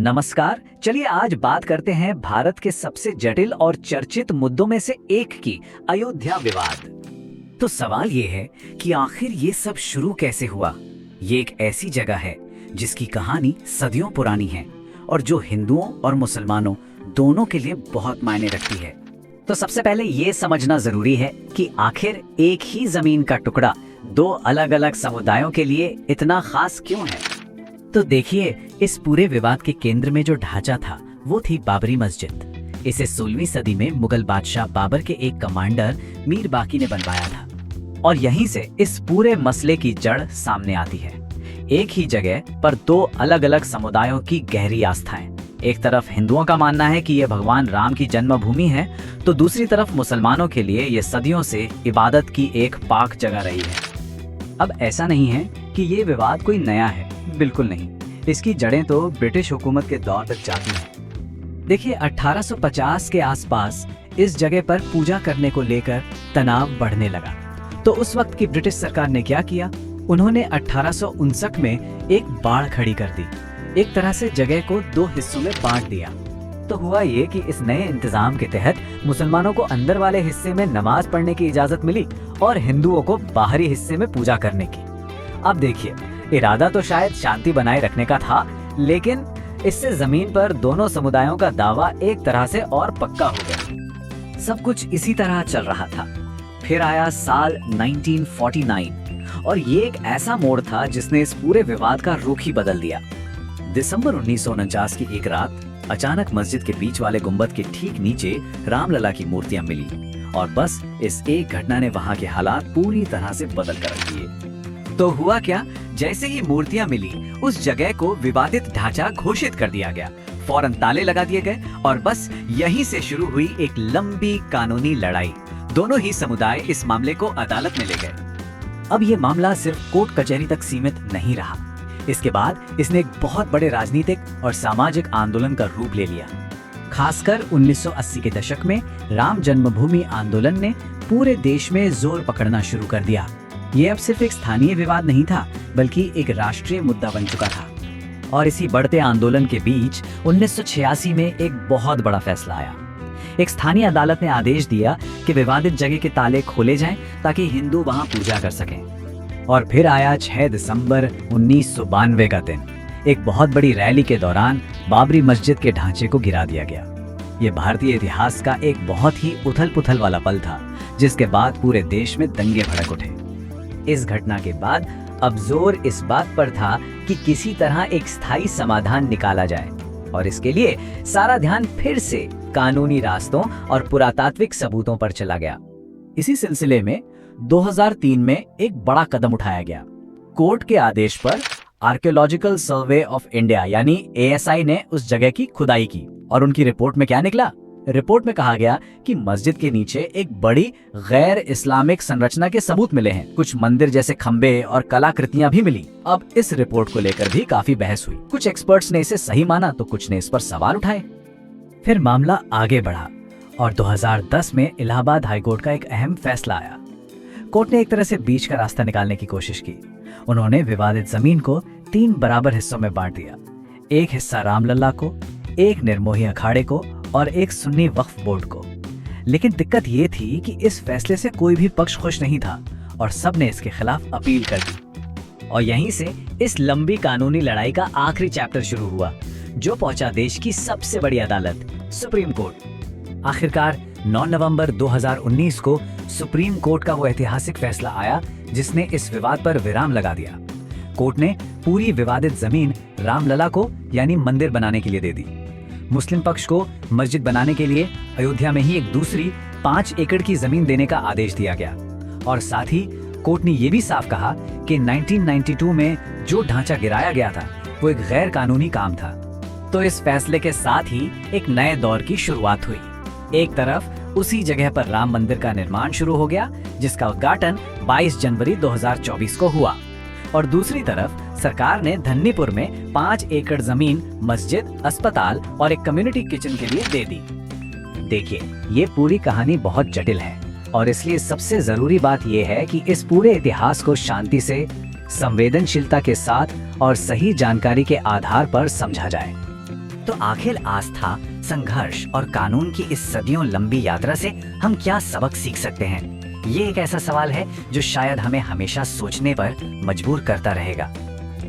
नमस्कार। चलिए आज बात करते हैं भारत के सबसे जटिल और चर्चित मुद्दों में से एक की, अयोध्या विवाद। तो सवाल ये है कि आखिर ये सब शुरू कैसे हुआ। ये एक ऐसी जगह है जिसकी कहानी सदियों पुरानी है और जो हिंदुओं और मुसलमानों दोनों के लिए बहुत मायने रखती है। तो सबसे पहले ये समझना जरूरी है कि आखिर एक ही जमीन का टुकड़ा दो अलग अलग समुदायों के लिए इतना खास क्यों है। तो देखिए, इस पूरे विवाद के केंद्र में जो ढांचा था वो थी बाबरी मस्जिद। इसे 16वीं सदी में मुगल बादशाह बाबर के एक कमांडर मीर बाकी ने बनवाया था और यहीं से इस पूरे मसले की जड़ सामने आती है। एक ही जगह पर दो अलग अलग समुदायों की गहरी आस्थाएं। एक तरफ हिंदुओं का मानना है कि यह भगवान राम की जन्मभूमि है, तो दूसरी तरफ मुसलमानों के लिए यह सदियों से इबादत की एक पाक जगह रही है। अब ऐसा नहीं है कि ये विवाद कोई नया है, बिल्कुल नहीं। इसकी जड़ें तो ब्रिटिश हुकूमत के दौर तक जाती हैं। देखिए, 1850 के आसपास इस जगह पर पूजा करने को लेकर तनाव बढ़ने लगा। तो उस वक्त की ब्रिटिश सरकार ने क्या किया, उन्होंने 1859 में एक बाड़ खड़ी कर दी। एक तरह से जगह को दो हिस्सों में बांट दिया। तो हुआ ये कि इस नए इंतजाम के तहत मुसलमानों को अंदर वाले हिस्से में नमाज पढ़ने की इजाजत मिली और हिंदुओं को बाहरी हिस्से में पूजा करने की। अब देखिए, इरादा तो शायद शांति बनाए रखने का था, लेकिन इससे जमीन पर दोनों समुदायों का दावा एक तरह से और पक्का हो गया। सब कुछ इसी तरह चल रहा था। फिर आया साल 1949 और ये एक ऐसा मोड़ था जिसने इस पूरे विवाद का रुख ही बदल दिया। दिसंबर 1949 की एक रात अचानक मस्जिद के बीच वाले गुंबद के ठीक नीचे रामलला की मूर्तियां मिली और बस इस एक घटना ने वहां के हालात पूरी तरह से बदल कर रख दिए। तो हुआ क्या, जैसे ही मूर्तियां मिली उस जगह को विवादित ढांचा घोषित कर दिया गया। फौरन ताले लगा दिए गए और बस यहीं से शुरू हुई एक लंबी कानूनी लड़ाई। दोनों ही समुदाय इस मामले को अदालत में ले गए। अब ये मामला सिर्फ कोर्ट कचहरी तक सीमित नहीं रहा। इसके बाद इसने एक बहुत बड़े राजनीतिक और सामाजिक आंदोलन का रूप ले लिया। खासकर 1980 के दशक में राम जन्मभूमि आंदोलन ने पूरे देश में जोर पकड़ना शुरू कर दिया। ये अब सिर्फ एक स्थानीय विवाद नहीं था, बल्कि एक राष्ट्रीय मुद्दा बन चुका था। और इसी बढ़ते आंदोलन के बीच 1986 में एक बहुत बड़ा फैसला आया। एक स्थानीय अदालत ने आदेश दिया कि विवादित जगह के ताले खोले जाएं ताकि हिंदू वहां पूजा कर सकें। और फिर आया 6 दिसंबर 1992 का दिन। एक बहुत बड़ी रैली के दौरान बाबरी मस्जिद के ढांचे को गिरा दिया गया। ये भारतीय इतिहास का एक बहुत ही उथल-पुथल वाला पल था, जिसके बाद पूरे देश में दंगे भड़क उठे। इस घटना के बाद अब जोर इस बात पर था कि किसी तरह एक स्थायी समाधान निकाला जाए और इसके लिए सारा ध्यान फिर से कानूनी रास्तों और पुरातात्विक सबूतों पर चला गया। इसी सिलसिले में 2003 में एक बड़ा कदम उठाया गया। कोर्ट के आदेश पर आर्कियोलॉजिकल सर्वे ऑफ इंडिया यानी ASI ने उस जगह की खुदाई की और उनकी रिपोर्ट में क्या निकला। रिपोर्ट में कहा गया कि मस्जिद के नीचे एक बड़ी गैर इस्लामिक संरचना के सबूत मिले हैं। कुछ मंदिर जैसे खंबे और कलाकृतियां भी मिली। अब इस रिपोर्ट को लेकर भी काफी बहस हुई। कुछ एक्सपर्ट्स ने इसे सही माना तो कुछ ने इस पर सवाल उठाए। फिर मामला आगे बढ़ा और 2010 में इलाहाबाद हाईकोर्ट का एक अहम फैसला आया। कोर्ट ने एक तरह से बीच का रास्ता निकालने की कोशिश की। उन्होंने विवादित जमीन को 3 बराबर हिस्सों में बांट दिया। एक हिस्सा रामलला को, एक निर्मोही अखाड़े को और एक सुन्नी वक्फ बोर्ड को। लेकिन दिक्कत ये थी कि इस फैसले से कोई भी पक्ष खुश नहीं था और सब ने इसके खिलाफ अपील कर दी। और यहीं से इस लंबी कानूनी लड़ाई का आखिरी चैप्टर शुरू हुआ, जो पहुंचा देश की सबसे बड़ी अदालत, सुप्रीम कोर्ट। आखिरकार 9 नवंबर 2019 को सुप्रीम कोर्ट का वो ऐतिहासिक फैसला आया जिसने इस विवाद पर विराम लगा दिया। कोर्ट ने पूरी विवादित जमीन रामलला को यानी मंदिर बनाने के लिए दे दी। मुस्लिम पक्ष को मस्जिद बनाने के लिए अयोध्या में ही एक दूसरी 5 एकड़ की जमीन देने का आदेश दिया गया। और साथ ही कोर्ट ने यह भी साफ कहा कि 1992 में जो ढांचा गिराया गया था वो एक गैर कानूनी काम था। तो इस फैसले के साथ ही एक नए दौर की शुरुआत हुई। एक तरफ उसी जगह पर राम मंदिर का निर्माण शुरू हो गया, जिसका उद्घाटन 22 जनवरी 2024 को हुआ और दूसरी तरफ सरकार ने धन्नीपुर में 5 एकड़ जमीन मस्जिद, अस्पताल और एक कम्युनिटी किचन के लिए दे दी। देखिए, ये पूरी कहानी बहुत जटिल है और इसलिए सबसे जरूरी बात यह है कि इस पूरे इतिहास को शांति से, संवेदनशीलता के साथ और सही जानकारी के आधार पर समझा जाए। तो आखिर आस्था, संघर्ष और कानून की इस सदियों लंबी यात्रा से हम क्या सबक सीख सकते हैं? ये एक ऐसा सवाल है जो शायद हमें हमेशा सोचने पर मजबूर करता रहेगा।